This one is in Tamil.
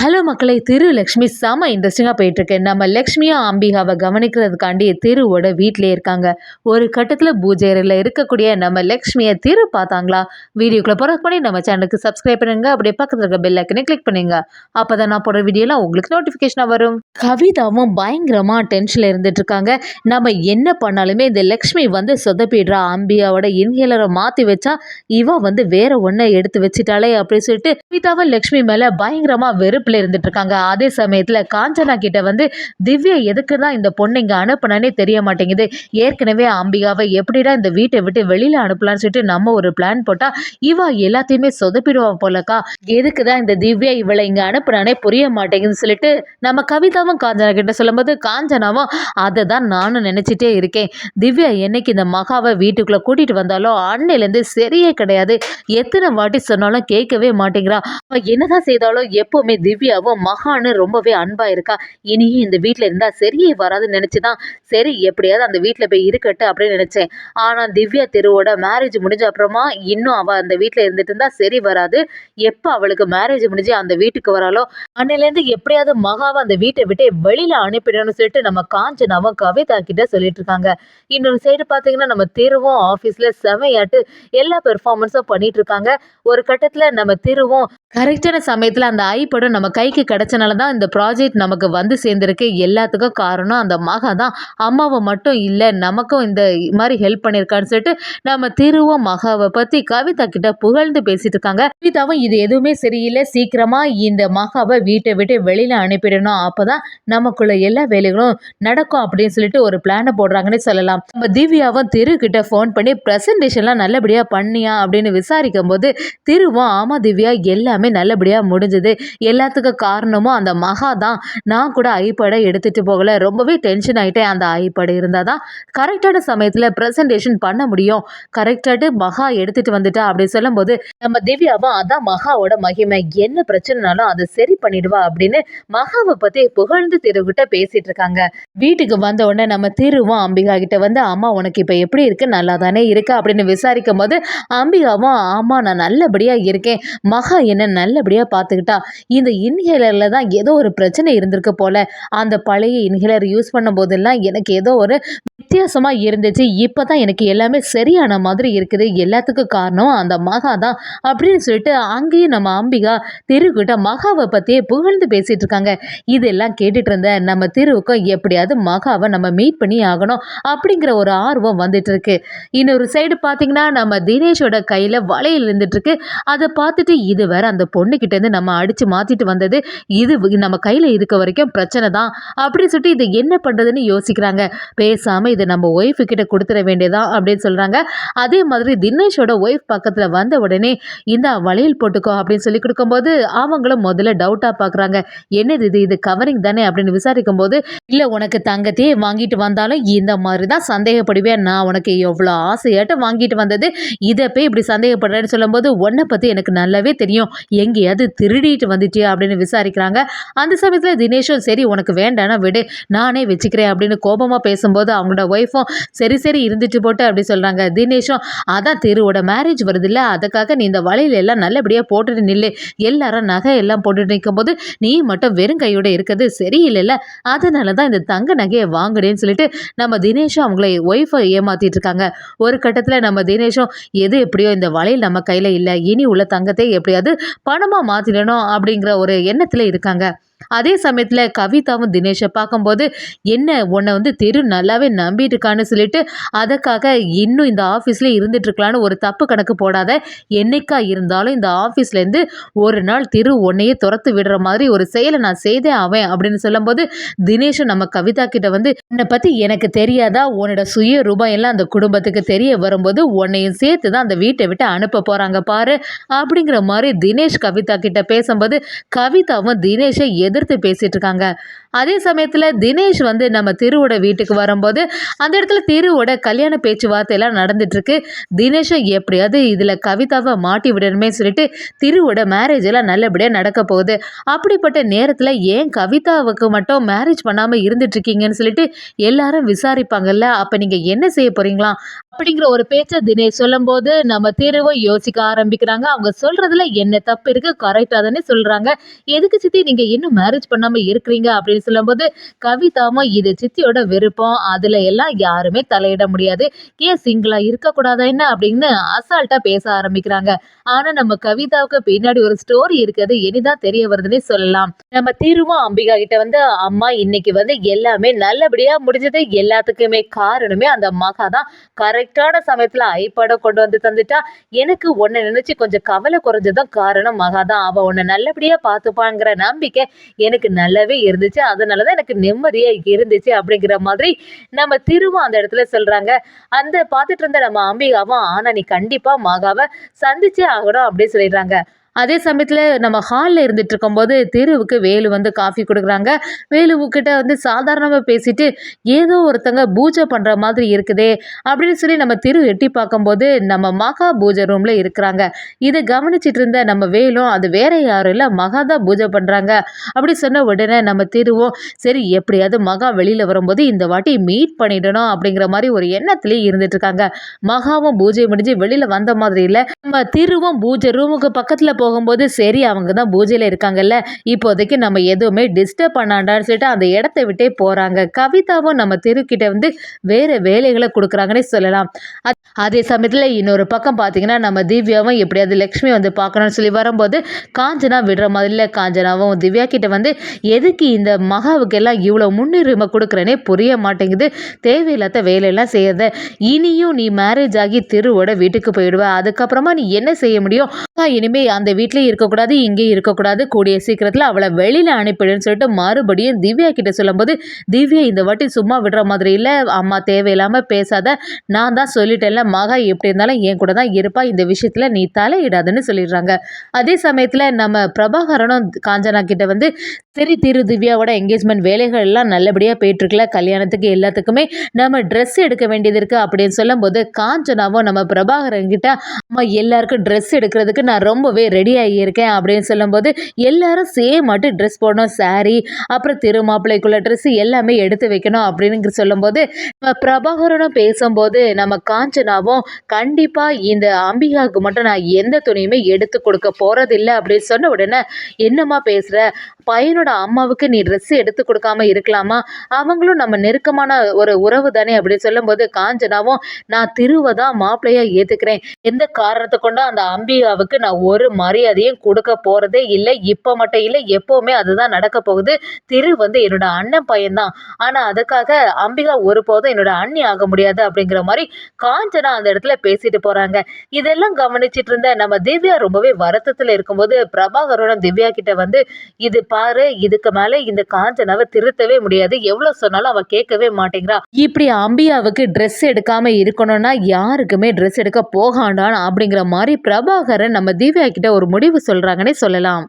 ஹலோ மக்களே! திரு லக்ஷ்மி செம இன்ட்ரெஸ்டிங்கா போயிட்டுருக்கு. நம்ம லக்ஷ்மியும் அம்பிகாவ கவனிக்கிறதுக்காண்டி திருவோட வீட்லயே இருக்காங்க. ஒரு கட்டத்தில பூஜை அறையில இருக்கக்கூடிய நம்ம லக்ஷ்மிய திரு பார்த்தாங்களா? வீடியோக்குள்ள போறதுக்கு முன்னாடி நம்ம சேனலுக்கு சப்ஸ்கிரைப் பண்ணுங்க. அப்படியே பக்கத்துல இருக்க பெல் ஐக்கனை கிளிக் பண்ணுங்க. அப்பதான் நான் போடுற வீடியோலாம் உங்களுக்கு நோட்டிஃபிகேஷனா வரும். கவிதாவும் பயங்கரமா டென்ஷன்ல இருந்துட்டு இருக்காங்க. நம்ம என்ன பண்ணாலுமே இந்த லக்ஷ்மி வந்து சொதப்பிடுறா. அம்பிகாவோட இன்ஹேலர மாத்தி வச்சா, இவ வந்து வேற ஒண்ண எடுத்து வச்சுட்டாளே அப்படின்னு சொல்லிட்டு கவிதாவும் லக்ஷ்மி மேல பயங்கரமா வெறுப்புல இருந்துட்டு இருக்காங்க. அதே சமயத்துல காஞ்சனா கிட்ட வந்து திவ்யா எதுக்கு தான் இந்த பொண்ணு இங்க அனுப்புனானே தெரிய மாட்டேங்குது. ஏற்கனவே அம்பிகாவை எப்படிடா இந்த வீட்டை விட்டு வெளியில அனுப்பலாம்னு சொல்லிட்டு நம்ம ஒரு பிளான் போட்டா இவ எல்லாத்தையுமே சொதப்பிடுவா போலக்கா. எதுக்கு தான் இந்த திவ்யா இவளை இங்க அனுப்புனானே புரிய மாட்டேங்குதுன்னு சொல்லிட்டு நம்ம கவிதாவும் காஞ்சனா கிட்ட சொல்லும்போது காஞ்சனாவும் அதை தான் நானும் நினைச்சிட்டே இருக்கேன். திவ்யா என்னைக்கு இந்த மகாவை வீட்டுக்குள்ள கூட்டிட்டு வந்தாலும் அன்னையிலேருந்து சரியே கிடையாது. எத்தனை வாட்டி சொன்னாலும் கேட்கவே மாட்டேங்கிறா. அவ என்னதான் செய்தாலும் எப்பவுமே திவ்யாவும் மகான்னு ரொம்பவே அன்பா இருக்கா. இனியும் இந்த வீட்ல இருந்தா சரியே வராதுன்னு நினைச்சுதான் சரி எப்படியாவது அந்த வீட்ல போய் இருக்கட்டு அப்படின்னு நினைச்சேன். ஆனா திவ்யா திருவோட மேரேஜ் முடிஞ்ச அப்புறமா இன்னும் அவ அந்த வீட்ல இருந்துட்டு இருந்தா சரி வராது. எப்ப அவளுக்கு மேரேஜ் முடிஞ்சு அந்த வீட்டுக்கு வராலோ அன்னையில இருந்து எப்படியாவது மகாவை அந்த வீட்டை விட்டு வெளியில அனுப்பிடணும்னு சொல்லிட்டு நம்ம காஞ்சனாவும் கவிதா கிட்ட சொல்லிட்டு இருக்காங்க. இன்னொரு சைடு பாத்தீங்கன்னா நம்ம திருவும் ஆபீஸ்ல செமையாட்டு எல்லா பெர்ஃபார்மன்ஸும் பண்ணிட்டு இருக்காங்க. ஒரு கட்டத்துல நம்ம திருவும் கரெக்டான சமயத்துல அந்த ஐபடம் நம்ம கைக்கு கிடைச்சனால தான் இந்த ப்ராஜெக்ட் நமக்கு வந்து சேர்ந்திருக்கு. எல்லாத்துக்கும் காரணம் அந்த மகா தான். அம்மாவை மட்டும் இல்லை நமக்கும் இந்த மாதிரி ஹெல்ப் பண்ணியிருக்கான்னு சொல்லிட்டு நம்ம திருவும் மகாவை பத்தி கவிதா கிட்ட புகழ்ந்து பேசிட்டு இருக்காங்க. கவிதாவும் இது எதுவுமே சரியில்லை, சீக்கிரமா இந்த மகாவை வீட்டை விட்டு வெளியில அனுப்பிடணும், அப்பதான் நமக்குள்ள எல்லா வேலைகளும் நடக்கும் அப்படின்னு சொல்லிட்டு ஒரு பிளானை போடுறாங்கன்னு சொல்லலாம். நம்ம திவ்யாவும் திரு கிட்ட ஃபோன் பண்ணி பிரசன்டேஷன்லாம் நல்லபடியா பண்ணியா அப்படின்னு விசாரிக்கும் போது திருவும் ஆமா திவ்யா எல்லாமே நல்லபடியா முடிஞ்சது. எல்லாத்துக்கும் காரணமும் அந்த மகா தான். நான் கூட ஐபேடை எடுத்துட்டு போகல, ரொம்பவே டென்ஷன் ஆயிட்டேன். அந்த ஐபேடு இருந்தாதான் கரெக்டான சமயத்துல பிரசன்டேஷன் பண்ண முடியும். கரெக்டாட்டு மகா எடுத்துட்டு வந்துட்டா அப்படின்னு சொல்லும் போது நம்ம திவ்யாவும் அதான் மகாவோட மகிமை, என்ன பிரச்சனைனாலும் அதை சரி பண்ணிடுவா அப்படின்னு மகாவை பத்தி புகழ்ந்து திருகிட்ட பேசிட்டு இருக்காங்க. வீட்டுக்கு வந்த உடனே நம்ம திருவும் அம்பிகா கிட்ட வந்து அம்மா உனக்கு இப்ப எப்படி இருக்கு, நல்லா தானே இருக்கு அப்படின்னு விசாரிக்கும் போது அம்பிகாவும் ஆமா நான் நல்லபடியா இருக்கேன், மகா என்ன நல்லபடியா பார்த்துக்கிட்டா. இந்த இன்ஹேலர்ல தான் ஏதோ ஒரு பிரச்சனை இருந்திருக்கு போல. அந்த பழைய இன்ஹேலர் யூஸ் பண்ணும் போதெல்லாம் எனக்கு ஏதோ ஒரு வித்தியாசமா இருந்துச்சு. இப்பதான் எனக்கு எல்லாமே சரியான மாதிரி இருக்குது. எல்லாத்துக்கும் காரணம் அந்த மகா தான் அப்படின்னு சொல்லிட்டு அங்கேயும் நம்ம அம்பிகா திருக்கிட்ட மகாவை பத்தியே புகழ்ந்து பேசிட்டு இருக்காங்க. இதெல்லாம் கேட்டுட்டு இருந்த நம்ம திருவுக்கும் எப்படியாவது மகாவை நம்ம மீட் பண்ணி ஆகணும் அப்படிங்கிற ஒரு ஆர்வம் வந்துட்டு இருக்கு. இன்னொரு சைடு பாத்தீங்கன்னா நம்ம தினேஷோட கையில வளையல் இருந்துட்டு இருக்கு. அதை பார்த்துட்டு இது வேற அந்த பொண்ணுகிட்ட இருந்து நம்ம அடிச்சு மாத்திட்டு வந்தது, இது நம்ம கையில இருக்க வரைக்கும் பிரச்சனை தான் அப்படின்னு சொல்லிட்டு இதை என்ன பண்றதுன்னு யோசிக்கிறாங்க. பேசாம இதை நம்ம ஒய்ஃபு கிட்ட கொடுத்துட வேண்டியதா அப்படின்னு சொல்றாங்க. அதே மாதிரி தினேஷோட ஒய்ஃப் பக்கத்துல வந்த உடனே இந்த வளையல் போட்டுக்கோ அப்படின்னு சொல்லி கொடுக்கும்போது அவங்களும் முதல்ல டவுட்டா பாக்குறாங்க. என்னது இது கவரிங் தானே அப்படின்னு விசாரிக்கும் போது இல்ல உனக்கு தங்கத்தையே வாங்கிட்டு வந்தாலும் இந்த மாதிரி தான் சந்தேகப்படுவேன், நான் உனக்கு எவ்வளோ ஆசையாட்ட வாங்கிட்டு வந்தது இதை போய் இப்படி சந்தேகப்படுறேன்னு சொல்லும்போது உன்னை பத்தி எனக்கு நல்லாவே தெரியும், எங்கேயாவது திருடிட்டு வந்துட்டியா அப்படின்னு விசாரிக்கிறாங்க. அந்த சமயத்துல தினேஷும் சரி உனக்கு வேண்டானா விடு நானே வச்சுக்கிறேன் அப்படின்னு கோபமா பேசும்போது அவங்களோட ஒய்ஃபும் சரி சரி இருந்துட்டு போட்டு அப்படி சொல்றாங்க. தினேஷும் அதான் திருவோட மேரேஜ் வருது இல்ல, அதுக்காக நீ இந்த வளையல் எல்லாம் நல்லபடியா போட்டுட்டு நில்லு, எல்லாரும் நகை எல்லாம் போட்டுட்டு நிற்கும் போது நீ மட்டும் வெறும் கையோட இருக்கிறது சரியில்லைல்ல, அதனாலதான் இந்த தங்க நகையை வாங்குறேன்னு சொல்லிட்டு நம்ம தினேஷும் அவங்கள ஒய்ஃபை ஏமாத்திட்டு இருக்காங்க. ஒரு கட்டத்துல நம்ம தினேஷும் எது எப்படியோ இந்த வளையல் நம்ம கையில இல்ல, இனி உள்ள தங்கத்தை எப்படியாவது பணமா மாத்திடணும் அப்படிங்கிற ஒரு எண்ணத்துல இருக்காங்க. அதே சமயத்துல கவிதாவும் தினேஷை பார்க்கும்போது என்ன உன்னை வந்து திரு நல்லாவே நம்பிட்டு இருக்கான்னு சொல்லிட்டு அதுக்காக இன்னும் இந்த ஆஃபீஸ்ல இருந்துட்டு இருக்கலான்னு ஒரு தப்பு கணக்கு போடாத, என்னைக்கா இருந்தாலும் இந்த ஆஃபீஸ்ல இருந்து ஒரு நாள் திரு உன்னையே துரத்து விடுற மாதிரி ஒரு செயலை நான் செய்தே ஆவேன் அப்படின்னு சொல்லும்போது தினேஷும் நம்ம கவிதா கிட்ட வந்து உன்னை பத்தி எனக்கு தெரியாதா, உன்னோட சுய ரூபாய் எல்லாம் அந்த குடும்பத்துக்கு தெரிய வரும்போது உன்னையும் சேர்த்து தான் அந்த வீட்டை விட்டு அனுப்ப போறாங்க பாரு அப்படிங்கிற மாதிரி தினேஷ் கவிதா கிட்ட பேசும்போது கவிதாவும் தினேஷை எதிர்த்து பேசிட்டு இருக்காங்க. அதே சமயத்துல தினேஷ் வந்து நம்ம திருவோட வீட்டுக்கு வரும்போது அந்த இடத்துல திருவோட கல்யாண பேச்சுவார்த்தை எல்லாம் நடந்துட்டு இருக்கு. தினேஷை எப்படியாவது இதுல கவிதாவை மாட்டி விடணுமே சொல்லிட்டு திருவோட மேரேஜ் எல்லாம் நல்லபடியா நடக்க போகுது. அப்படிப்பட்ட நேரத்துல ஏன் கவிதாவுக்கு மட்டும் மேரேஜ் பண்ணாம இருந்துட்டு இருக்கீங்கன்னு சொல்லிட்டு எல்லாரும் விசாரிப்பாங்கல்ல, அப்ப நீங்க என்ன செய்ய போறீங்களா, அப்படிங்கிற ஒரு பேச்ச தினேஷ் சொல்லும்போது, நம்ம தீருவும் யோசிக்க ஆரம்பிக்கிறாங்க. அவங்க சொல்றதுல என்ன தப்பு இருக்கு? கரெக்ட்டா தானே சொல்றாங்க. எதுக்கு சித்தி நீங்க இன்னும் மேரேஜ் பண்ணாம இருக்கிறீங்க? அப்படின்னு சொல்லும்போது, கவிதாவும் இது சித்தியோட விருப்பம். அதுல எல்லாம் யாருமே தலையிட முடியாது. ஏன் சிங்கிளா இருக்கக்கூடாதா என்ன? அப்படின்னு அசால்ட்டா பேச ஆரம்பிக்கிறாங்க. ஆனா நம்ம கவிதாவுக்கு பின்னாடி ஒரு ஸ்டோரி இருக்குது. இனிதான் தெரிய வருதுன்னே சொல்லலாம். நம்ம தீருவும் அம்பிகா கிட்ட வந்து, அம்மா இன்னைக்கு வந்து எல்லாமே நல்லபடியா முடிஞ்சது. எல்லாத்துக்குமே காரணமே அந்த மகா தான். கரெக்ட்டான சமயத்துல ஐபேட கொண்டு வந்து தந்துட்டா. எனக்கு உன்ன நினைச்சு கொஞ்சம் கவலை குறைஞ்சதும் காரணம் மகா தான். அவ உன்ன நல்லபடியா பார்த்துப்பாங்கிற நம்பிக்கை எனக்கு நல்லாவே இருந்துச்சு. அதனால தான் எனக்கு நிம்மதியா இருந்துச்சு அப்படிங்கிற மாதிரி நம்ம திரும்ப அந்த இடத்துல சொல்றாங்க. அந்த பார்த்துட்டு இருந்த நம்ம அம்பிகாவும், ஆனா நீ கண்டிப்பா மகாவ சந்திச்சே ஆகணும் அப்படின்னு சொல்லிடுறாங்க. அதே சமயத்துல நம்ம ஹால்ல இருந்துட்டு இருக்கும்போது திருவுக்கு வேலு வந்து காஃபி குடுக்குறாங்க. வேலுவுக்கிட்ட வந்து சாதாரணமா பேசிட்டு, ஏதோ ஒருத்தங்க பூஜை பண்ற மாதிரி இருக்குதே! அப்படின்னு சொல்லி நம்ம திரு எட்டி பார்க்கும்போது, நம்ம மகா பூஜை ரூம்ல இருக்கிறாங்க. இத கவனிச்சுட்டு இருந்த நம்ம வேலும், அது வேற யாரும் இல்ல மகா தான் பூஜை பண்றாங்க. அப்படி சொன்ன உடனே நம்ம திருவும், சரி எப்படியாவது மகா வெளியில வரும்போது இந்த வாட்டி மீட் பண்ணிடணும் அப்படிங்கிற மாரி ஒரு எண்ணத்திலேயே இருந்துட்டு இருக்காங்க. மகாவும் பூஜை முடிஞ்சு வெளியில வந்த மாதிரி இல்ல. நம்ம திருவும் பூஜை ரூமுக்கு பக்கத்துல போகும்போது, சரி அவங்க தான் பூஜையில இருக்காங்கல்ல, இப்போதைக்கு நம்ம எதுவுமே டிஸ்டர்ப் பண்ணாண்டான்னு சொல்லிட்டு அந்த இடத்த விட்டே போறாங்க. கவிதாவும் நம்ம திருக்கிட்ட வந்து வேற வேலைகள குடுக்குறாங்கன்னே சொல்லலாம். அதே சமயத்துல இன்னொரு பக்கம் பார்த்தீங்கன்னா, நம்ம திவ்யாவும் எப்படியாவது லக்ஷ்மி வந்து பார்க்கணும்னு சொல்லி வரும்போது, காஞ்சனா விடுற மாதிரி இல்ல. காஞ்சனாவும் திவ்யா கிட்ட வந்து, எதுக்கு இந்த மகாவுக்கெல்லாம் இவ்வளோ முன்னுரிமை குடுக்குறேன்னே புரிய மாட்டேங்குது. தேவையில்லாத வேலையெல்லாம் செய்யாத. இனியும் நீ மேரேஜ் ஆகி திருவோட வீட்டுக்கு போயிடுவ. அதுக்கப்புறமா நீ என்ன செய்ய முடியும்? இனிமே அந்த வீட்லயும் இருக்கக்கூடாது, இங்கேயும் இருக்கக்கூடாது. கூடிய சீக்கிரத்துல அவள வெளியில அனுப்பிடுன்னு சொல்லிட்டு மறுபடியும் திவ்யா கிட்ட சொல்லும்போது, திவ்யா இந்த வாட்டி சும்மா விடுற மாதிரி இல்ல. அம்மா தேவையில்லாம பேசாத. நான் தான் சொல்லிட்டேன்ல, மகா எப்படி இருந்தாலும் என் கூட தான் இருப்பா. இந்த விஷயத்துல நீ தலையிடாதன்னு சொல்லிடுறாங்க. அதே சமயத்துல நம்ம பிரபாகரனும் காஞ்சனா கிட்ட வந்து, சரி திரு திவ்யாவோட என்கேஜ்மெண்ட் வேலைகள் எல்லாம் நல்லபடியா போயிட்டு இருக்குல்ல. கல்யாணத்துக்கு எல்லாத்துக்குமே நம்ம ட்ரெஸ் எடுக்க வேண்டியது இருக்கு அப்படின்னு சொல்லும்போது, காஞ்சனாவும் நம்ம பிரபாகரன் கிட்ட, அம்மா எல்லாருக்கும் ட்ரெஸ் எடுக்கிறதுக்கு நான் ரொம்பவே ரெடி ஆகியிருக்கேன் அப்படின்னு சொல்லும்போது, எல்லாரும் சேம் மட்டும் ட்ரெஸ் போடணும். சாரி, அப்புறம் திருமாப்பிள்ளைக்குள்ள ட்ரெஸ் எல்லாமே எடுத்து வைக்கணும் அப்படின்னு சொல்லும்போது, நம்ம பிரபாகரனும் பேசும்போது, நம்ம காஞ்சனாவும் கண்டிப்பா இந்த அம்பிகாவுக்கு மட்டும் நான் எந்த துணியுமே எடுத்து கொடுக்க போறதில்லை அப்படின்னு சொன்ன உடனே, என்னம்மா பேசுற? பையனோட அம்மாவுக்கு நீ ட்ரெஸ் எடுத்து கொடுக்காம இருக்கலாமா? அவங்களும் நம்ம நெருக்கமான ஒரு உறவு தானே அப்படின்னு சொல்லும்போது, காஞ்சனாவும் நான் திருவை தான் மாப்பிள்ளையா ஏத்துக்கிறேன். எந்த காரணத்தை கொண்டும் அந்த அம்பிகாவுக்கு நான் ஒரு மரியாதையும் கொடுக்க போறதே இல்லை. இப்ப மட்டும் இல்லை, எப்பவுமே அதுதான் நடக்க போகுது. திரு வந்து என்னோட அண்ணன் பையன்தான். ஆனா அதுக்காக அம்பிகா ஒருபோதும் என்னோட அண்ணி ஆக முடியாது அப்படிங்கிற மாதிரி காஞ்சனா அந்த இடத்துல பேசிட்டு போறாங்க. இதெல்லாம் கவனிச்சிட்டு இருந்த நம்ம திவ்யா ரொம்பவே வருத்தத்துல இருக்கும்போது, பிரபாகரோட திவ்யா கிட்ட வந்து, இது பாரு, இதுக்கு மேல இந்த காஞ்சனாவை திருத்தவே முடியாது. எவ்வளவு சொன்னாலும் அவ கேட்கவே மாட்டேங்கிறா. இப்படி அம்பியாவுக்கு ட்ரெஸ் எடுக்காம இருக்கணும்னா யாருக்குமே ட்ரெஸ் எடுக்க போகாண்டான் அப்படிங்கிற மாதிரி பிரபாகரன் நம்ம திவ்யா கிட்ட ஒரு முடிவு சொல்றாங்கன்னே சொல்லலாம்.